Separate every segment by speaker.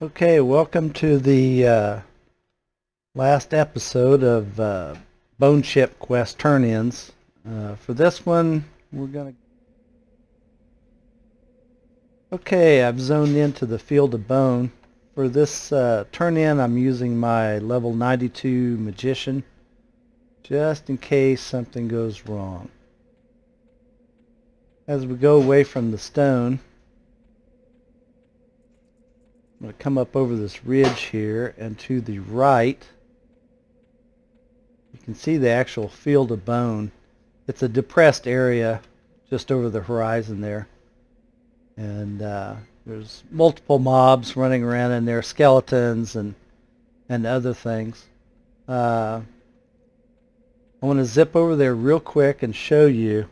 Speaker 1: Okay, welcome to the last episode of Bone Ship Quest Turn-ins. For this one, we're gonna... Okay, I've zoned into the Field of Bone. For this turn-in, I'm using my level 92 Magician, just in case something goes wrong. As we go away from the stone, I'm going to come up over this ridge here, and to the right, you can see the actual Field of Bone. It's a depressed area just over the horizon there. And there's multiple mobs running around in there, skeletons and other things. I want to zip over there real quick and show you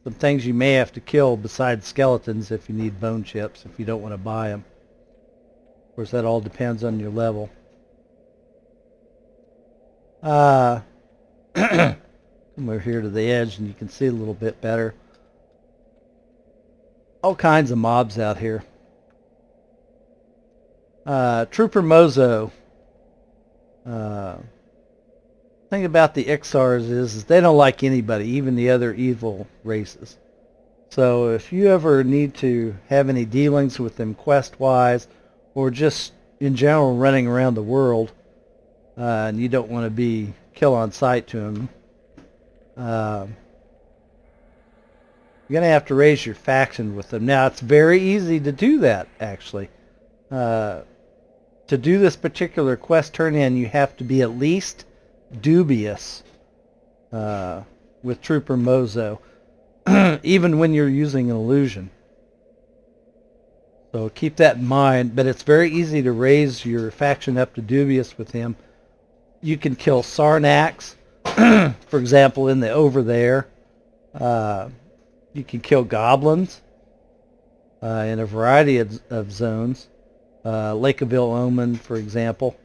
Speaker 1: some things you may have to kill besides skeletons if you need bone chips, if you don't want to buy them. Of course, that all depends on your level. Come over here to the edge and you can see a little bit better. All kinds of mobs out here. Trooper Mozo. Thing about the Ixars is they don't like anybody, even the other evil races. So if you ever need to have any dealings with them quest-wise, or just in general running around the world, and you don't want to be kill on sight to them, you're going to have to raise your faction with them. Now, it's very easy to do that, actually. To do this particular quest turn-in, you have to be at least dubious with Trooper Mozo, even when you're using an illusion. So keep that in mind, but it's very easy to raise your faction up to dubious with him. You can kill Sarnax, for example, in the over there. You can kill goblins in a variety of zones. Lakeaville Omen, for example,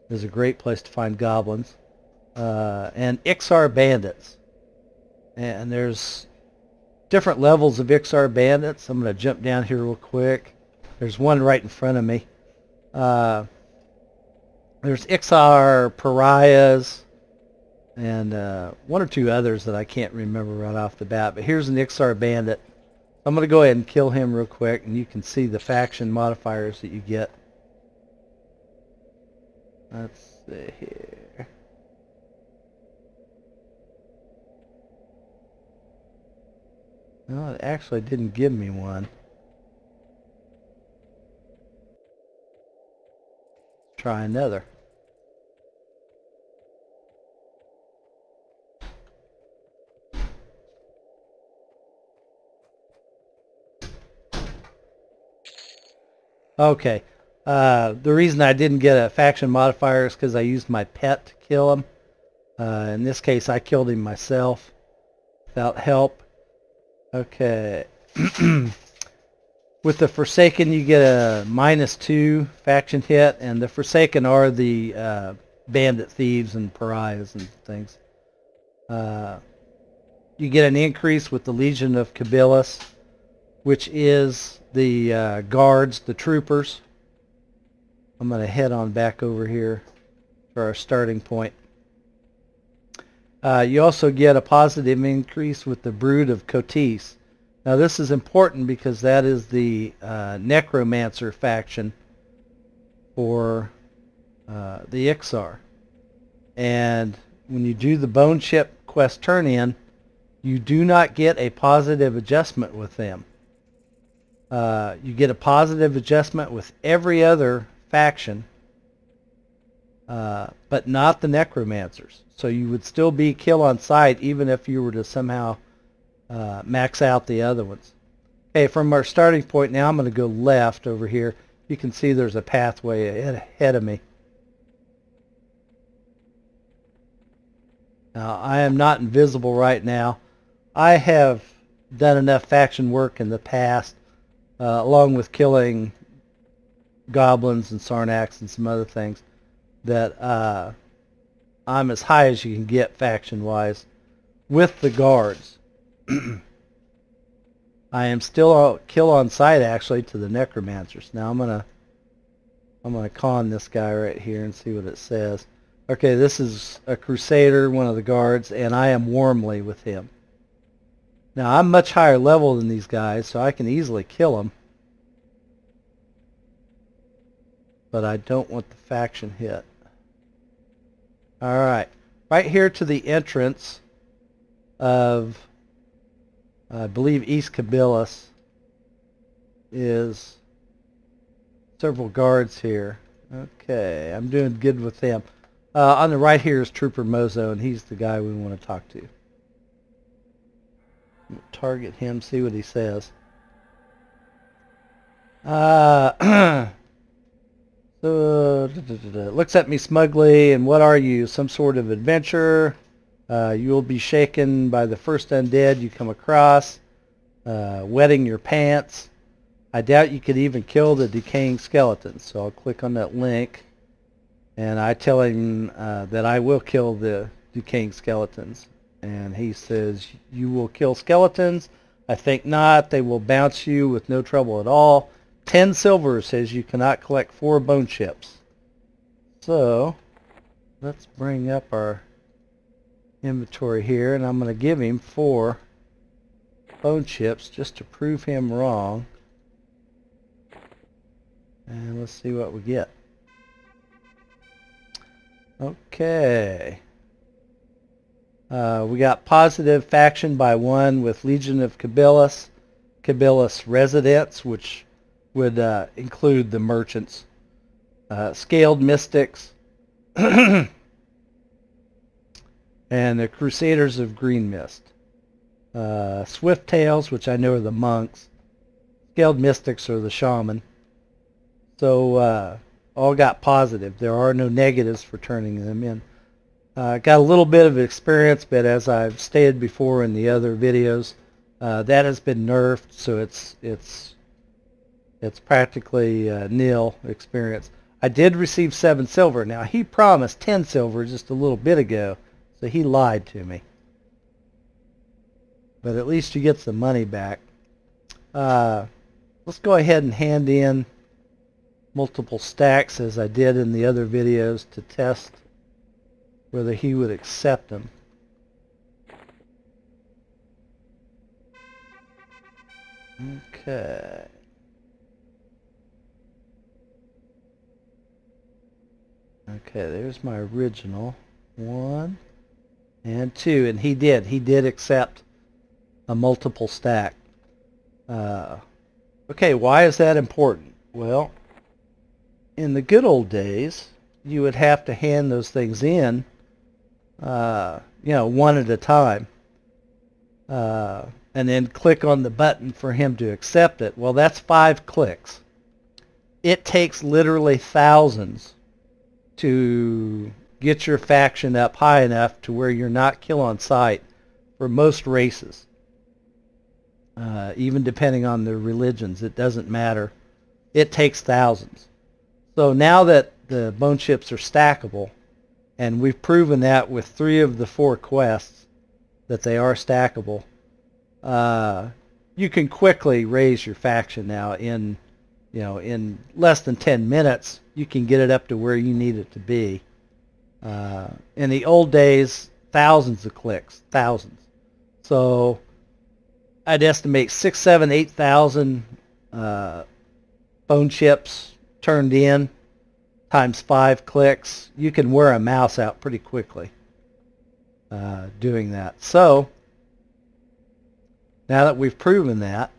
Speaker 1: is a great place to find goblins. And Ixar bandits. And there's different levels of Ixar bandits. I'm going to jump down here real quick. There's one right in front of me. There's Ixar pariahs and one or two others that I can't remember right off the bat. But here's an Ixar bandit. I'm going to go ahead and kill him real quick, and you can see the faction modifiers that you get. Let's see here. No, it actually didn't give me one. Try another. Okay. The reason I didn't get a faction modifier is because I used my pet to kill him. In this case, I killed him myself without help. Okay. With the Forsaken, you get a -2 faction hit, and the Forsaken are the bandit thieves and pariahs and things. You get an increase with the Legion of Cabilis, which is the guards, the troopers. I'm going to head on back over here for our starting point. You also get a positive increase with the Brood of Cotis. Now this is important because that is the Necromancer faction for the Ixar. And when you do the Bone Ship Quest turn-in, you do not get a positive adjustment with them. You get a positive adjustment with every other faction, but not the Necromancers. So you would still be kill on sight even if you were to somehow max out the other ones. Okay, from our starting point now, I'm going to go left over here. You can see there's a pathway ahead of me. Now, I am not invisible right now. I have done enough faction work in the past, along with killing goblins and Sarnax and some other things, that I'm as high as you can get faction-wise with the guards. I am still kill on sight actually to the necromancers. Now I'm gonna con this guy right here and see what it says. Okay, this is a crusader, one of the guards, and I am warmly with him. Now I'm much higher level than these guys, so I can easily kill them. But I don't want the faction hit. Alright, right here to the entrance of, I believe, East Cabilis is several guards here. Okay, I'm doing good with them. On the right here is Trooper Mozo, and he's the guy we want to talk to. Target him, see what he says. So, looks at me smugly, and what are you? Some sort of adventurer? You will be shaken by the first undead you come across, wetting your pants. I doubt you could even kill the decaying skeletons. So I'll click on that link, and I tell him that I will kill the decaying skeletons. And he says, you will kill skeletons? I think not. They will bounce you with no trouble at all. 10 silver says you cannot collect 4 bone chips. So let's bring up our inventory here, and I'm going to give him 4 bone chips just to prove him wrong. And let's see what we get. Okay. We got positive faction by 1 with Legion of Cabilis, Cabilis residents, which would include the merchants, scaled mystics, and the Crusaders of Green Mist. Swift Tails, which I know are the monks. Scaled mystics are the shaman. So all got positive. There are no negatives for turning them in. Got a little bit of experience, but as I've stated before in the other videos, that has been nerfed, so it's practically nil experience. I did receive 7 silver. Now he promised 10 silver just a little bit ago, so he lied to me. But at least you get some money back. Let's go ahead and hand in multiple stacks as I did in the other videos to test whether he would accept them. Okay. Okay, there's my original 1 and 2, and he did accept a multiple stack. Okay, why is that important? Well, in the good old days, you would have to hand those things in, you know, one at a time, and then click on the button for him to accept it. Well, that's 5 clicks. It takes literally thousands to get your faction up high enough to where you're not kill on sight for most races. Even depending on their religions, it doesn't matter. It takes thousands. So now that the bone chips are stackable, and we've proven that with 3 of the 4 quests that they are stackable, you can quickly raise your faction now. In less than 10 minutes, you can get it up to where you need it to be. In the old days, thousands of clicks, thousands. So I'd estimate 6, 7, 8,000 bone chips turned in times 5 clicks. You can wear a mouse out pretty quickly doing that. So now that we've proven that,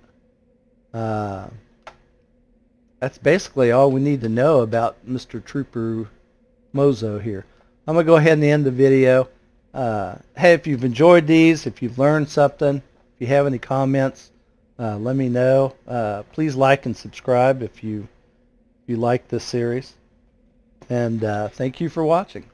Speaker 1: that's basically all we need to know about Mr. Trooper Mozo here. I'm going to go ahead and end the video. Hey, if you've enjoyed these, if you've learned something, if you have any comments, let me know. Please like and subscribe if you like this series. And thank you for watching.